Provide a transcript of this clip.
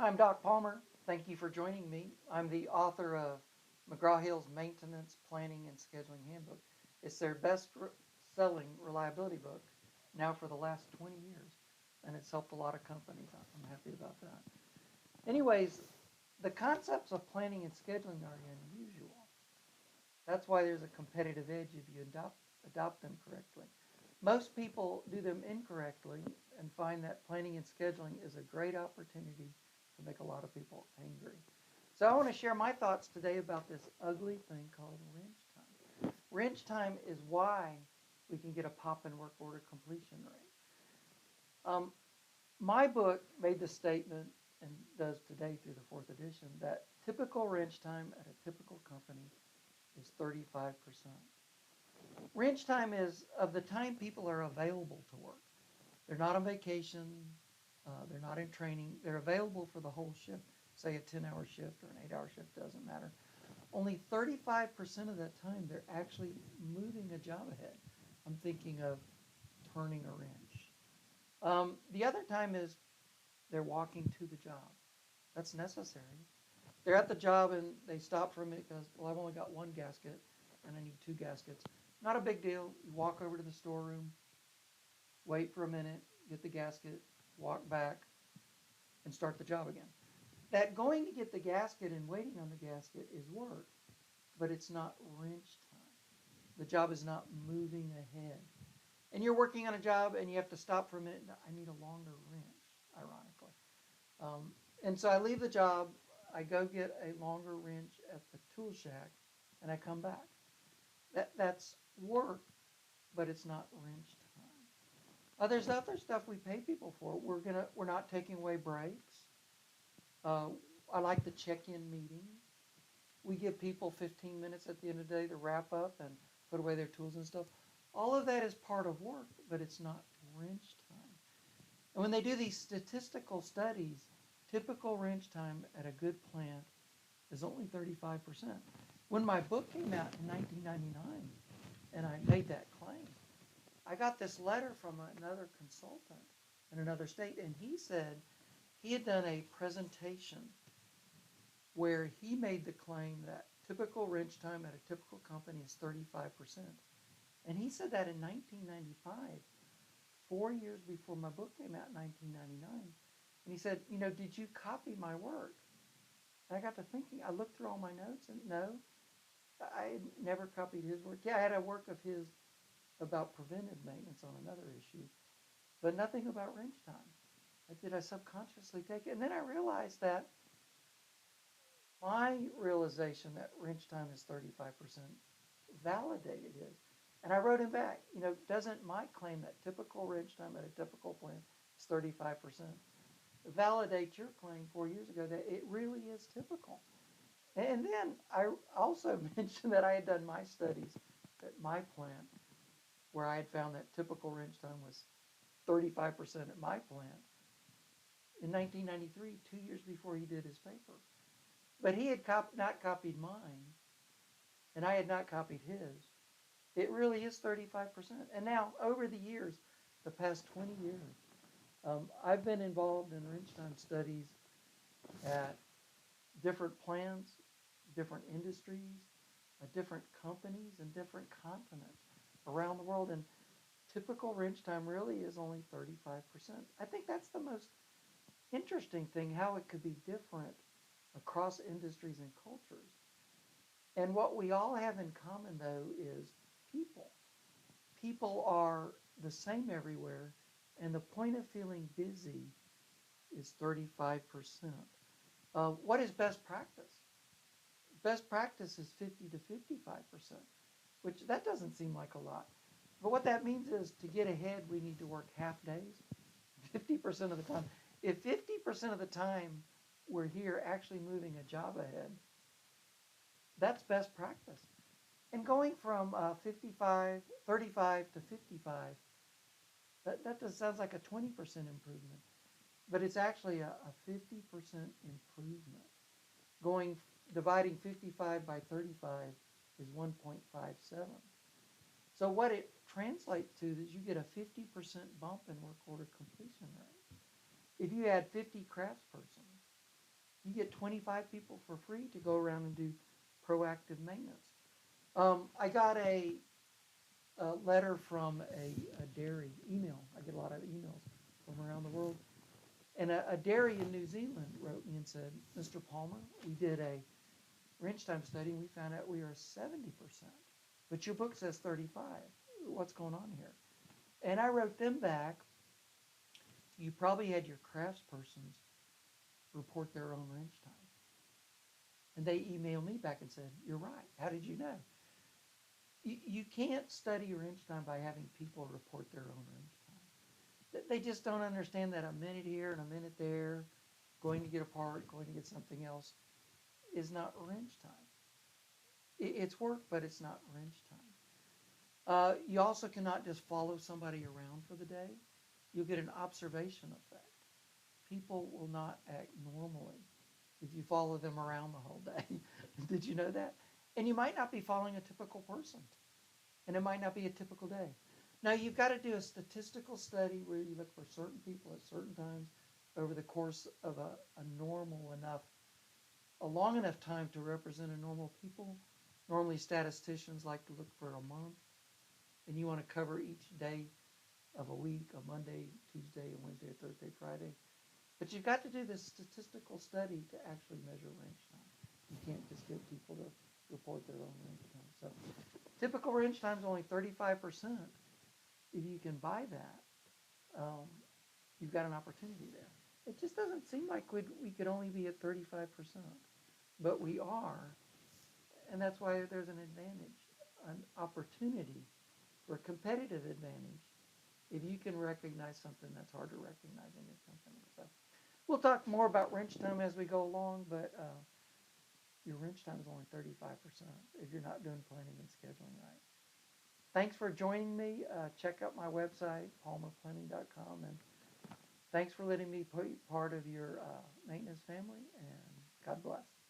Hi, I'm Doc Palmer. Thank you for joining me. I'm the author of McGraw-Hill's Maintenance, Planning, and Scheduling Handbook. It's their best-selling reliability book now for the last 20 years, and it's helped a lot of companies. I'm happy about that. Anyways, the concepts of planning and scheduling are unusual. That's why there's a competitive edge if you adopt them correctly. Most people do them incorrectly and find that planning and scheduling is a great opportunity to make a lot of people angry. So I want to share my thoughts today about this ugly thing called wrench time. Wrench time is why we can get a pop and work order completion rate. Um, my book made the statement, and does today through the fourth edition, that typical wrench time at a typical company is 35%. Wrench time is of the time people are available to work. They're not on vacation, they're not in training, they're available for the whole shift, say a 10-hour shift or an 8-hour shift, doesn't matter. Only 35% of that time they're actually moving a job ahead. I'm thinking of turning a wrench. The other time is they're walking to the job. That's necessary. They're at the job and they stop for a minute because, well, I've only got one gasket and I need two gaskets. Not a big deal. You walk over to the storeroom, wait for a minute, get the gasket, walk back, and start the job again. That going to get the gasket and waiting on the gasket is work, but it's not wrench time. The job is not moving ahead. And you're working on a job and you have to stop for a minute. I need a longer wrench, ironically. And so I leave the job, I go get a longer wrench at the tool shack, and I come back. That's work, but it's not wrench time. There's other stuff we pay people for. We're not taking away breaks. Uh, I like the check-in meeting. We give people 15 minutes at the end of the day to wrap up and put away their tools and stuff. All of that is part of work, but it's not wrench time. And when they do these statistical studies, typical wrench time at a good plant is only 35%. When my book came out in 1999 and I made that claim, I got this letter from another consultant in another state, and he said he had done a presentation where he made the claim that typical wrench time at a typical company is 35%. And he said that in 1995, 4 years before my book came out in 1999. And he said, did you copy my work? And I got to thinking, I looked through all my notes, and no, I never copied his work. Yeah, I had a work of his about preventive maintenance on another issue, but nothing about wrench time. Did I subconsciously take it? And then I realized that my realization that wrench time is 35% validated his. And I wrote him back, doesn't my claim that typical wrench time at a typical plant is 35% validate your claim 4 years ago that it really is typical? And then I also mentioned that I had done my studies at my plant where I had found that typical wrench time was 35% at my plant in 1993, 2 years before he did his paper. But he had not copied mine, and I had not copied his. It really is 35%. And now, over the years, the past 20 years, I've been involved in wrench time studies at different plants, different industries, different companies, and different continents around the world. And typical wrench time really is only 35%. I think that's the most interesting thing, how it could be different across industries and cultures. And what we all have in common, though, is people. People are the same everywhere, and the point of feeling busy is 35%. What is best practice? Best practice is 50 to 55%, which that doesn't seem like a lot. But what that means is to get ahead, we need to work half days, 50% of the time. If 50% of the time we're here actually moving a job ahead, that's best practice. And going from 35 to 55, that just sounds like a 20% improvement. But it's actually a 50% improvement. Going, dividing 55 by 35 is 1.57. So what it translates to is you get a 50% bump in work order completion rate. If you had 50 craftspersons, You get 25 people for free to go around and do proactive maintenance. I got a letter from a dairy email. I get a lot of emails from around the world. And a dairy in New Zealand wrote me and said, Mr. Palmer, we did a range time study and we found out we are 70%. But your book says 35. What's going on here? And I wrote them back, you probably had your craftspersons report their own range time. And they emailed me back and said, you're right. How did you know? You can't study your range time by having people report their own range time. They just don't understand that a minute here and a minute there, going to get a part, going to get something else, is not range time. It's work, but it's not range time. You also cannot just follow somebody around for the day. You'll get an observation effect. People will not act normally if you follow them around the whole day. Did you know that? And you might not be following a typical person, and it might not be a typical day. Now, you've got to do a statistical study where you look for certain people at certain times over the course of a normal enough, a long enough time to represent a normal people. Normally, statisticians like to look for a month, and you want to cover each day of a week, a Monday, Tuesday, a Wednesday, a Thursday, Friday. But you've got to do this statistical study to actually measure range time. You can't just get people to report their own range time. So typical range time is only 35%. If you can buy that, you've got an opportunity there. It just doesn't seem like we could only be at 35%, but we are, and that's why there's an advantage, an opportunity for a competitive advantage if you can recognize something that's hard to recognize in your company. So we'll talk more about wrench time as we go along, but your wrench time is only 35% if you're not doing planning and scheduling right. Thanks for joining me. Check out my website, palmerplanning.com, and thanks for letting me be part of your maintenance family, and God bless.